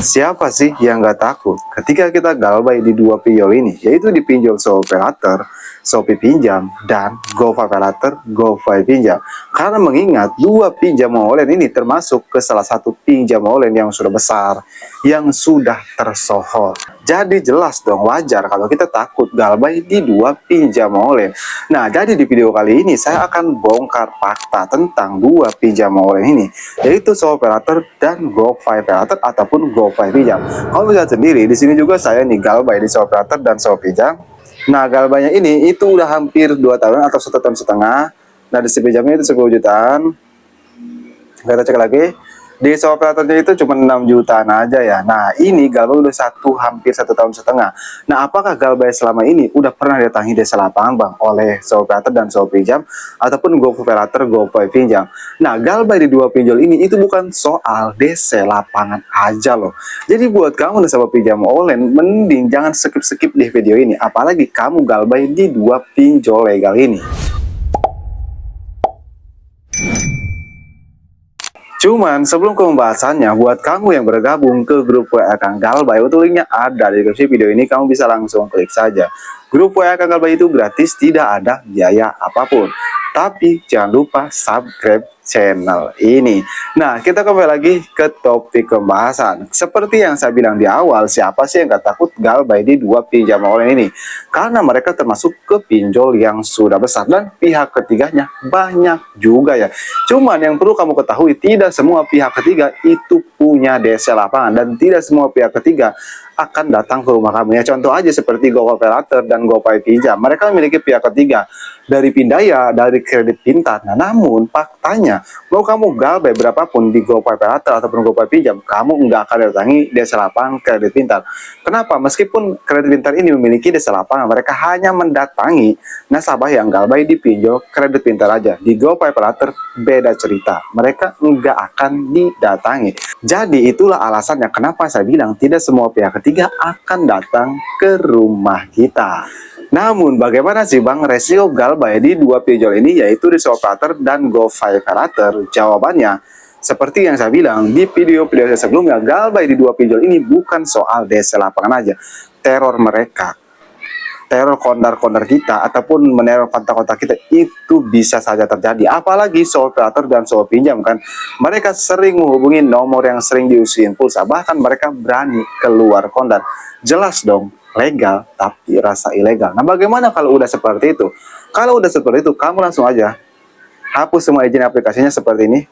Siapa sih yang nggak takut ketika kita galbay di dua pinjol ini, yaitu di pinjol SoPayLater, Shopee Pinjam, dan GoPayLater, GoPay Pinjam. Karena mengingat dua pinjam online ini termasuk ke salah satu pinjam online yang sudah besar, yang sudah tersohor. Jadi jelas dong wajar kalau kita takut galbay di dua pinjam online. Nah, jadi di video kali ini saya akan bongkar fakta tentang dua pinjam online ini, yaitu SoPayLater dan GoPayLater ataupun GoPay Pinjam. Kamu lihat sendiri di sini juga saya nih galbay di SoPayLater dan Shopee Pinjam. Nah, galbaynya ini itu udah hampir 2 tahun atau 1,5 tahun. Nah, di Shopee Pinjamnya itu 10 jutaan. Kita cek lagi. Di SoPayLaternya itu cuma 6 jutaan aja ya. Nah, ini galbay udah hampir 1,5 tahun. Nah, apakah galbay selama ini udah pernah datangi desa lapangan bang oleh SoPayLater dan Shopee Pinjam ataupun GoPayLater, GoPay Pinjam? Nah, galbay di dua pinjol ini itu bukan soal desa lapangan aja loh. Jadi buat kamu nasabah pinjam online, mending jangan skip-skip di video ini. Apalagi kamu galbay di dua pinjol legal ini. Cuman sebelum ke pembahasannya, buat kamu yang bergabung ke grup WA Kang Galbay, untuk linknya ada di deskripsi video ini, kamu bisa langsung klik saja. Grup WA Kang Galbay itu gratis, tidak ada biaya apapun. Tapi jangan lupa subscribe channel ini. Nah, kita kembali lagi ke topik pembahasan. Seperti yang saya bilang di awal, siapa sih yang gak takut galbay di dua pinjam online ini? Karena mereka termasuk ke pinjol yang sudah besar dan pihak ketiganya banyak juga ya. Cuman yang perlu kamu ketahui, tidak semua pihak ketiga itu punya desa lapangan dan tidak semua pihak ketiga akan datang ke rumah kamu ya. Contoh aja seperti GoPayLater dan GoPay Pinjam, mereka memiliki pihak ketiga dari Pindaya, dari Kredit Pintar. Nah, namun faktanya mau kamu galbay berapapun di GoPayLater ataupun GoPay Pinjam, kamu nggak akan datangi desa lapangan Kredit Pintar. Kenapa? Meskipun Kredit Pintar ini memiliki desa lapangan, mereka hanya mendatangi nasabah yang galbay di pinjol Kredit Pintar aja. Di GoPayLater beda cerita, mereka nggak akan didatangi. Jadi itulah alasannya kenapa saya bilang tidak semua pihak ketiga akan datang ke rumah kita. Namun bagaimana sih bang resiko galbay di dua pinjol ini, yaitu di SoPayLater dan GoPayLater? Jawabannya seperti yang saya bilang di video-video saya sebelumnya, galbay di dua pinjol ini bukan soal desa lapangan aja. Teror mereka, teror kondar-kondar kita ataupun meneror kontak-kontak kita itu bisa saja terjadi. Apalagi SoPayLater dan Shopee Pinjam kan, mereka sering menghubungi nomor yang sering diusiin pulsa, bahkan mereka berani keluar kondar. Jelas dong legal tapi rasa ilegal. Nah, bagaimana kalau udah seperti itu? Kalau udah seperti itu, kamu langsung aja hapus semua izin aplikasinya seperti ini,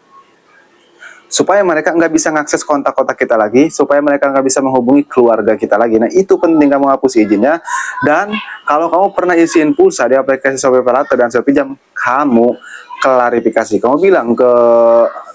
supaya mereka nggak bisa mengakses kontak-kontak kita lagi, supaya mereka nggak bisa menghubungi keluarga kita lagi. Nah, itu penting kamu hapus izinnya. Dan kalau kamu pernah isiin pulsa di aplikasi SoPayLater dan Shopee Pinjam, kamu klarifikasi, kamu bilang ke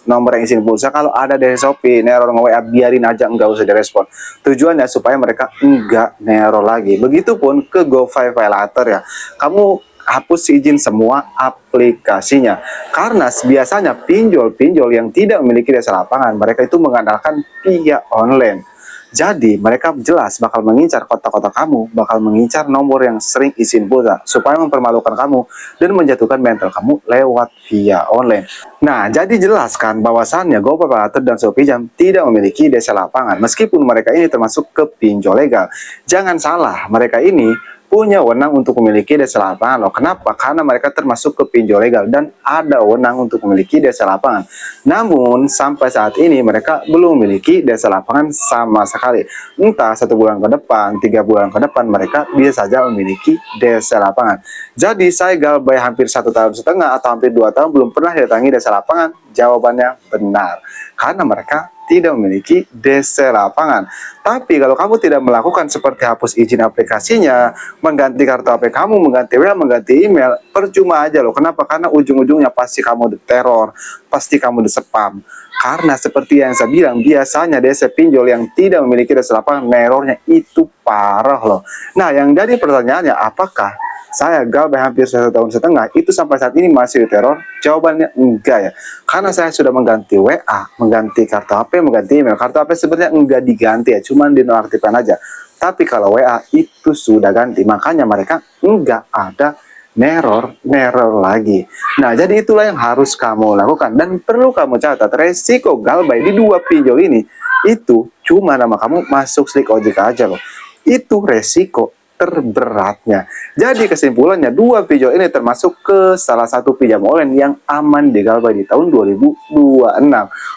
nomor yang isiin pulsa, kalau ada dari Shopee neror nge-WA, biarin aja, nggak usah direspon. Tujuannya supaya mereka nggak neror lagi. Begitupun ke GoPayLater ya, kamu hapus izin semua aplikasinya. Karena biasanya pinjol-pinjol yang tidak memiliki desa lapangan, mereka itu mengandalkan via online. Jadi mereka jelas bakal mengincar kontak-kontak kamu, bakal mengincar nomor yang sering izin pulsa, supaya mempermalukan kamu dan menjatuhkan mental kamu lewat via online. Nah, jadi jelaskan bahwasannya GoPayLater dan Shopee Pinjam tidak memiliki desa lapangan, meskipun mereka ini termasuk ke pinjol legal. Jangan salah, mereka ini punya wewenang untuk memiliki desa lapangan loh. Kenapa? Karena mereka termasuk ke pinjol legal dan ada wewenang untuk memiliki desa lapangan. Namun sampai saat ini mereka belum memiliki desa lapangan sama sekali. Entah 1 bulan ke depan, 3 bulan ke depan, mereka bisa saja memiliki desa lapangan. Jadi saya galbay hampir 1,5 tahun atau hampir 2 tahun belum pernah datangi desa lapangan. Jawabannya benar, karena mereka tidak memiliki desa lapangan. Tapi kalau kamu tidak melakukan seperti hapus izin aplikasinya, mengganti kartu HP kamu, mengganti WA, mengganti email, percuma aja loh. Kenapa? Karena ujung-ujungnya pasti kamu diteror, pasti kamu dispam. Karena seperti yang saya bilang, biasanya desa pinjol yang tidak memiliki desa lapangan, nerornya itu parah loh. Nah, yang jadi pertanyaannya, apakah saya galbay hampir 1,5 tahun itu sampai saat ini masih diteror? Jawabannya enggak ya, karena saya sudah mengganti WA, mengganti kartu HP, mengganti email. Kartu HP sebenarnya enggak diganti ya, cuman dinonaktifkan aja. Tapi kalau WA itu sudah ganti, makanya mereka enggak ada neror lagi. Nah, jadi itulah yang harus kamu lakukan dan perlu kamu catat resiko galbay di dua pinjol ini itu cuma nama kamu masuk Slick OJK aja loh. Itu resiko terberatnya. Jadi kesimpulannya dua pinjol ini termasuk ke salah satu pinjam online yang aman di galbay di tahun 2026.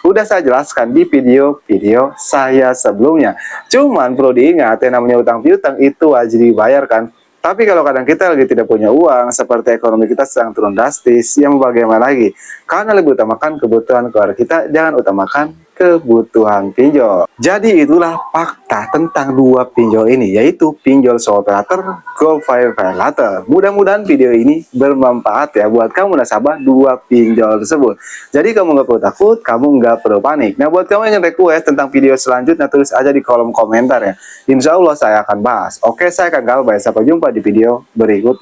Udah saya jelaskan di video-video saya sebelumnya. Cuman perlu diingat yang namanya utang piutang itu wajib dibayarkan. Tapi kalau kadang kita lagi tidak punya uang, seperti ekonomi kita sedang turun drastis, yang bagaimana lagi? Karena lebih utamakan kebutuhan keluarga kita, jangan utamakan kebutuhan pinjol. Jadi itulah fakta tentang dua pinjol ini, yaitu pinjol Sole Pay Later, GoPay Later. Mudah-mudahan video ini bermanfaat ya buat kamu nasabah dua pinjol tersebut. Jadi kamu nggak perlu takut, kamu nggak perlu panik. Nah, buat kamu yang request tentang video selanjutnya, tulis aja di kolom komentar ya. Insya Allah saya akan bahas. Oke, saya akan Galbay. Sampai jumpa di video berikutnya.